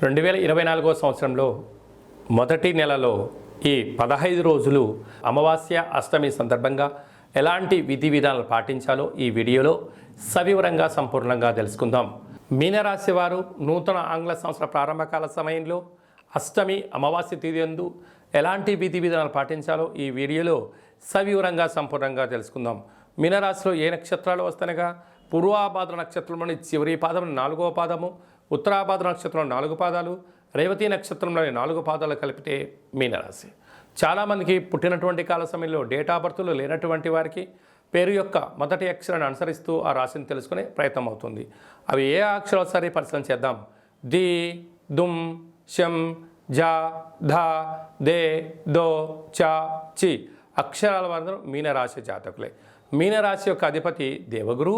2024 సంవత్సరంలో మొదటి నెలలో ఈ 15 రోజులు అమావాస్య అష్టమి సందర్భంగా ఎలాంటి విధి విధానాలు పాటించాలో ఈ వీడియోలో సవివరంగా సంపూర్ణంగా తెలుసుకుందాం. మీనరాశి వారు నూతన ఆంగ్ల సంవత్సర ప్రారంభకాల సమయంలో అష్టమి అమావాస్య తిథియందు ఎలాంటి విధి విధానాలు పాటించాలో ఈ వీడియోలో సవివరంగా సంపూర్ణంగా తెలుసుకుందాం. మీనరాశిలో ఏ నక్షత్రాలు వస్తానగా పూర్వాభాద్ర నక్షత్రంలోని చివరి పాదం 4వ పాదము, ఉత్తరాభాద్ర నక్షత్రంలో 4 పాదాలు, రేవతి నక్షత్రంలోని 4 పాదాలు కలిపితే మీనరాశి. చాలామందికి పుట్టినటువంటి కాల సమయంలో డేట్ ఆఫ్ బర్త్లు లేనటువంటి వారికి పేరు యొక్క మొదటి అక్షరాన్ని అనుసరిస్తూ ఆ రాశిని తెలుసుకునే ప్రయత్నం అవుతుంది. అవి ఏ అక్షరాలు సరే పరిశీలన చేద్దాం. ది, దుమ్, శం, జా, ధా, దే, దో, చా, చి అక్షరాల వారు మీనరాశి జాతకులే. మీనరాశి యొక్క అధిపతి దేవగురు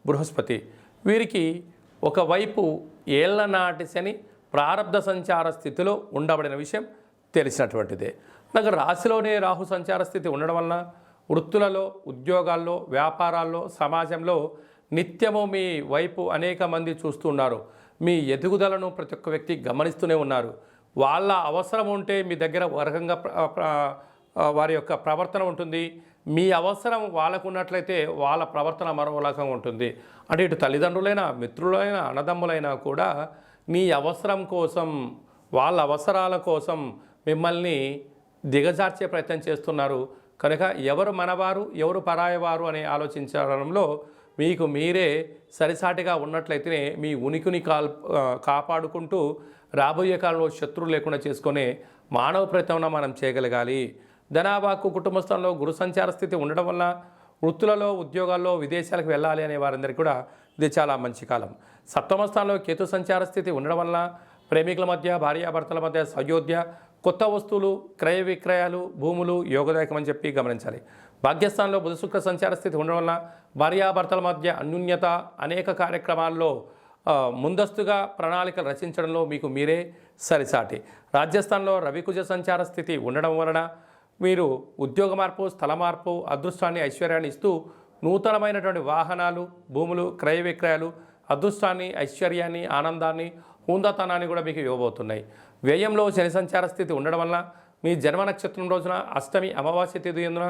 బృహస్పతి. వీరికి ఒకవైపు ఏళ్ల నాటి శని ప్రారబ్ధ సంచార స్థితిలో ఉండబడిన విషయం తెలిసినటువంటిదే. నాకు రాశిలోనే రాహు సంచార స్థితి ఉండడం వలన వృత్తులలో, ఉద్యోగాల్లో, వ్యాపారాల్లో, సమాజంలో నిత్యము మీ వైపు అనేక మంది చూస్తూ ఉన్నారు. మీ ఎదుగుదలను ప్రతి ఒక్క వ్యక్తి గమనిస్తూనే ఉన్నారు. వాళ్ళ అవసరం ఉంటే మీ దగ్గర వర్గంగా వారి యొక్క ప్రవర్తన ఉంటుంది. మీ అవసరం వాళ్ళకు ఉన్నట్లయితే వాళ్ళ ప్రవర్తన మరో రకంగా ఉంటుంది. అంటే ఇటు తల్లిదండ్రులైనా, మిత్రులైనా, అన్నదమ్ములైనా కూడా మీ అవసరం కోసం, వాళ్ళ అవసరాల కోసం మిమ్మల్ని దిగజార్చే ప్రయత్నం చేస్తున్నారు. కనుక ఎవరు మనవారు, ఎవరు పరాయవారు అని ఆలోచించడంలో మీకు మీరే సరిసాటిగా ఉన్నట్లయితేనే మీ ఉనికిని కాపాడుకుంటూ రాబోయే కాలంలో శత్రువులు లేకుండా చేసుకునే మానవ ప్రయత్నం మనం చేయగలగాలి. ధనాభాకు కుటుంబ స్థలంలో గురు సంచార స్థితి ఉండడం వల్ల వృత్తులలో, ఉద్యోగాల్లో, విదేశాలకు వెళ్ళాలి అనే వారందరికీ కూడా ఇది చాలా మంచి కాలం. సప్తమ స్థానంలో కేతు సంచార స్థితి ఉండడం వల్ల ప్రేమికుల మధ్య, భార్యాభర్తల మధ్య సయోధ్య, కొత్త వస్తువులు, క్రయ విక్రయాలు, భూములు యోగదాయకం అని చెప్పి గమనించాలి. భాగ్యస్థానంలో బుధ శుక్ర సంచార స్థితి ఉండడం వల్ల భార్యాభర్తల మధ్య అన్యోన్యత, అనేక కార్యక్రమాల్లో ముందస్తుగా ప్రణాళికలు రచించడంలో మీకు మీరే సరిసాటి. రాజస్థాన్లో రవికుజ సంచార స్థితి ఉండడం వలన మీరు ఉద్యోగ మార్పు, స్థల మార్పు, అదృష్టాన్ని, ఐశ్వర్యాన్ని ఇస్తూ నూతనమైనటువంటి వాహనాలు, భూములు, క్రయ విక్రయాలు అదృష్టాన్ని, ఐశ్వర్యాన్ని, ఆనందాన్ని, హుందాతనాన్ని కూడా మీకు ఇవ్వబోతున్నాయి. వ్యయంలో శని సంచార స్థితి ఉండడం వల్ల మీ జన్మ నక్షత్రం రోజున అష్టమి అమావాస్య తిథి ఎందున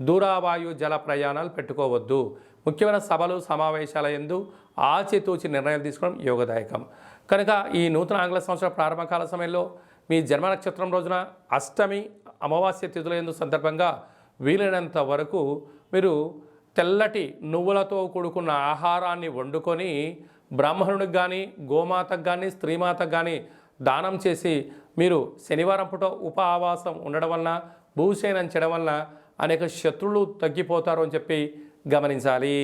దూరావాయు జల ప్రయాణాలు పెట్టుకోవద్దు. ముఖ్యమైన సభలు, సమావేశాల యందు ఆచితూచి నిర్ణయాలు తీసుకోవడం యోగదాయకం. కనుక ఈ నూతన ఆంగ్ల సంవత్సర ప్రారంభకాల సమయంలో మీ జన్మ నక్షత్రం రోజున అష్టమి అమావాస్య తిథుల యందు సందర్భంగా వీలైనంత వరకు మీరు తెల్లటి నువ్వులతో కూడుకున్న ఆహారాన్ని వండుకొని బ్రాహ్మణుడికి కానీ, గోమాతకు కానీ, స్త్రీమాతకు కానీ దానం చేసి మీరు శనివారం పూట ఉపవాసం ఉండడం వలన, భూశయనం చేయడం వలన అనేక శత్రువులు తగ్గిపోతారు అని చెప్పి గమనించాలి.